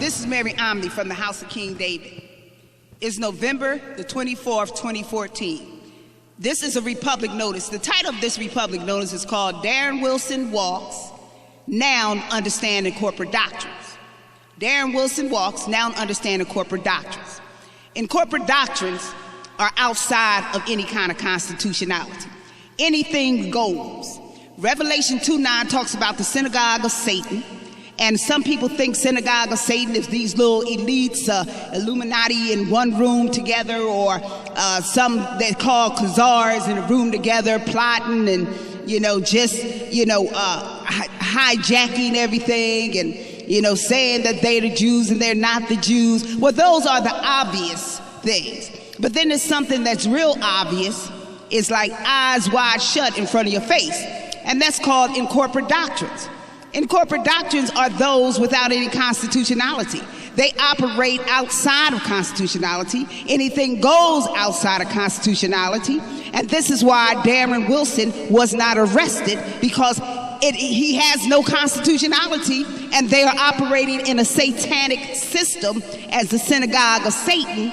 This is Mary Omni from the House of King David. It's November the 24th, 2014. This is a Republic Notice. The title of this Republic Notice is called Darren Wilson Walks, Now Understanding Corporate Doctrines. Darren Wilson Walks, Now Understanding Corporate Doctrines. And corporate doctrines are outside of any kind of constitutionality. Anything goes. Revelation 2:9 talks about the synagogue of Satan. And some people think synagogue of Satan is these little elites, Illuminati in one room together, or some they call Khazars in a room together, plotting and, hijacking everything and, saying that they're the Jews and they're not the Jews. Well, those are the obvious things. But then there's something that's real obvious. It's like eyes wide shut in front of your face. And that's called incorporate doctrines. Incorporate doctrines are those without any constitutionality. They operate outside of constitutionality. Anything goes outside of constitutionality. And this is why Darren Wilson was not arrested, because he has no constitutionality, and they are operating in a satanic system as the synagogue of Satan,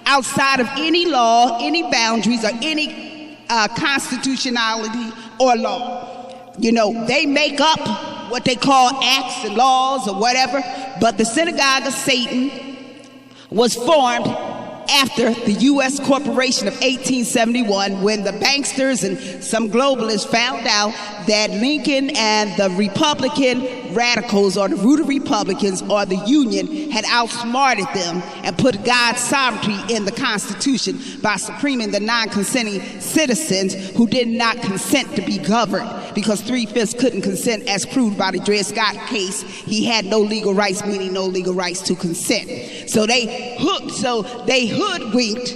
outside of any law, any boundaries, or any constitutionality or law. They make up what they call acts and laws or whatever, but the synagogue of Satan was formed after the U.S. Corporation of 1871, when the banksters and some globalists found out that Lincoln and the Republican radicals, or the rooted Republicans, or the Union, had outsmarted them and put God's sovereignty in the Constitution by supreming the non-consenting citizens who did not consent to be governed, because 3/5 couldn't consent, as proved by the Dred Scott case. He had no legal rights, meaning no legal rights to consent. So they hoodwinked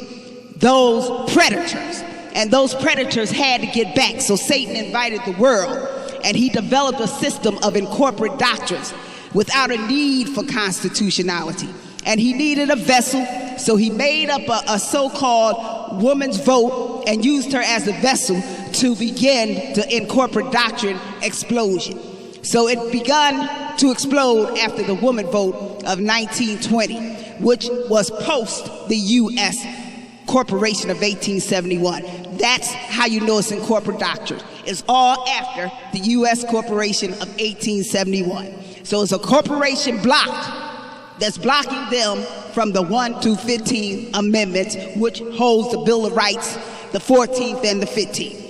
those predators, and those predators had to get back. So Satan invited the world, and he developed a system of incorporate doctrines without a need for constitutionality. And he needed a vessel, so he made up a so-called woman's vote and used her as a vessel to begin the incorporate doctrine explosion. So it began to explode after the woman vote of 1920, which was post the U.S. Corporation of 1871. That's how you know it's incorporate doctrine. It's all after the U.S. Corporation of 1871. So it's a corporation blocked that's blocking them from the 1 through 15 amendments, which holds the Bill of Rights, the 14th and the 15th.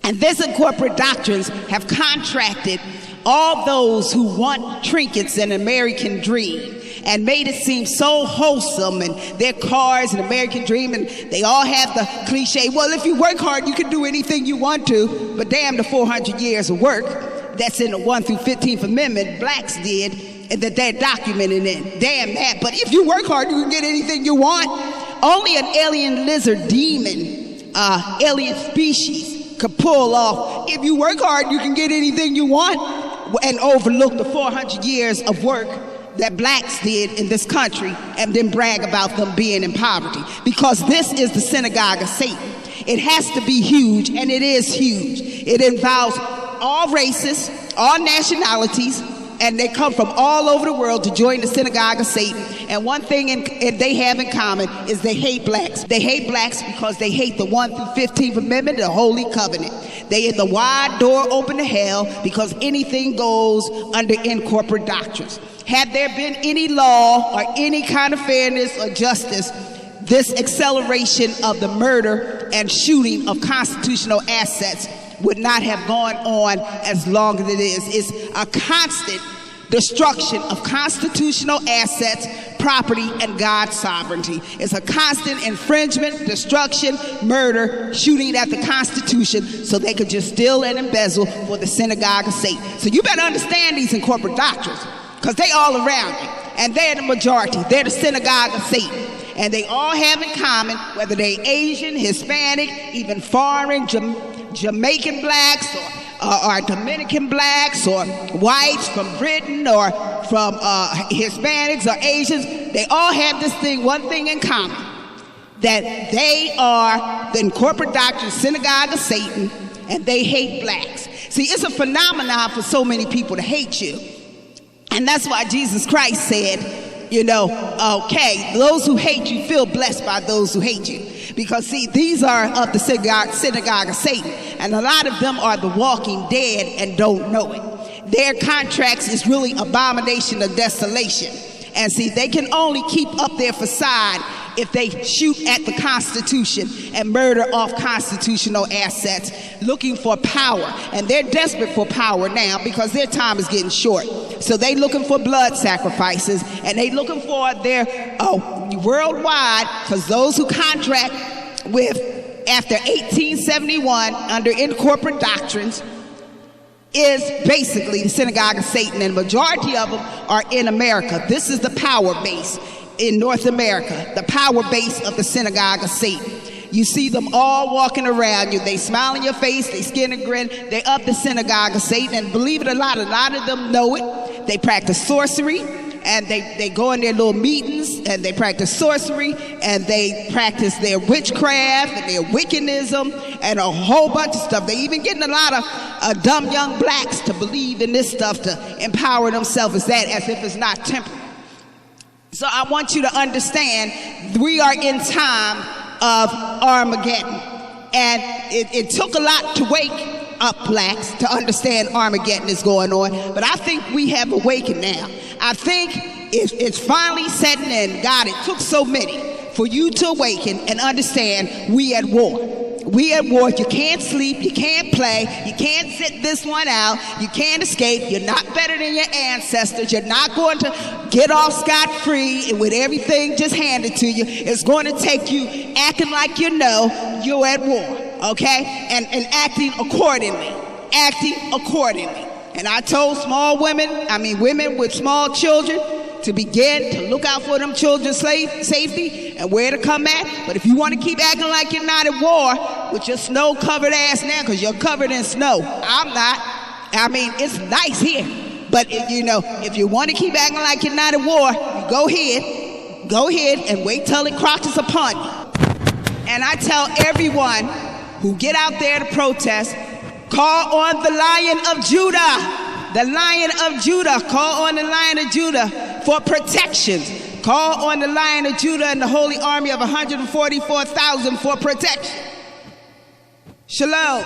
And this incorporate doctrines have contracted all those who want trinkets and American dream, and made it seem so wholesome, and their cars and American dream, and they all have the cliche, well, if you work hard, you can do anything you want to. But damn the 400 years of work that's in the 1 through 15th Amendment blacks did, and that they're documented in. Damn that. But if you work hard, you can get anything you want. Only an alien lizard demon, alien species could pull off, if you work hard, you can get anything you want, and overlook the 400 years of work that blacks did in this country, and then brag about them being in poverty. Because this is the synagogue of Satan. It has to be huge, and it is huge. It involves all races, all nationalities, and they come from all over the world to join the synagogue of Satan. And one thing they have in common is they hate blacks. They hate blacks because they hate the 1 through 15th Amendment, the Holy Covenant. They are the wide door open to hell, because anything goes under incorporate doctrines. Had there been any law or any kind of fairness or justice, this acceleration of the murder and shooting of constitutional assets would not have gone on as long as it is. It's a constant destruction of constitutional assets, property, and God's sovereignty. It's a constant infringement, destruction, murder, shooting at the Constitution so they could just steal and embezzle for the synagogue of Satan. So you better understand these incorporate doctrines, because they all around you, and they're the majority. They're the synagogue of Satan. And they all have in common, whether they're Asian, Hispanic, even foreign, Jamaican blacks, or Dominican blacks, or whites from Britain, or from Hispanics or Asians, they all have this thing, one thing in common, that they are the incorporate doctrine synagogue of Satan, and they hate blacks. See, it's a phenomenon for so many people to hate you. And that's why Jesus Christ said, Okay, those who hate you feel blessed by those who hate you. Because see, these are of the synagogue of Satan, and a lot of them are the walking dead and don't know it. Their contracts is really abomination of desolation. And see, they can only keep up their facade if they shoot at the Constitution and murder off constitutional assets, looking for power. And they're desperate for power now because their time is getting short. So they looking for blood sacrifices, and they looking for their worldwide, because those who contract with after 1871 under Incorp Doctrines is basically the synagogue of Satan, and majority of them are in America. This is the power base in North America, the power base of the synagogue of Satan. You see them all walking around you. They smile in your face, they skin and grin. They of the synagogue of Satan, and believe it or not, a lot of them know it. They practice sorcery, and they go in their little meetings, and they practice sorcery, and they practice their witchcraft and their wiccanism and a whole bunch of stuff. They even getting a lot of dumb young blacks to believe in this stuff to empower themselves as if it's not temporal. So I want you to understand, we are in time of Armageddon, and it took a lot to wake up blacks to understand Armageddon is going on, but I think we have awakened now. I think it's finally setting in. God, it took so many for you to awaken and understand we at war. We at war. You can't sleep, you can't play, you can't sit this one out, you can't escape. You're not better than your ancestors. You're not going to get off scot-free and with everything just handed to you. It's going to take you acting like you're at war, okay? And acting accordingly. And I told women with small children to begin to look out for them children's safety and where to come at. But if you want to keep acting like you're not at war with your snow-covered ass now, because you're covered in snow, I'm not. It's nice here. But if you want to keep acting like you're not at war, you go ahead and wait till it crosses upon you. And I tell everyone who get out there to protest, call on the Lion of Judah. The Lion of Judah. Call on the Lion of Judah for protection. Call on the Lion of Judah and the holy army of 144,000 for protection. Shalom.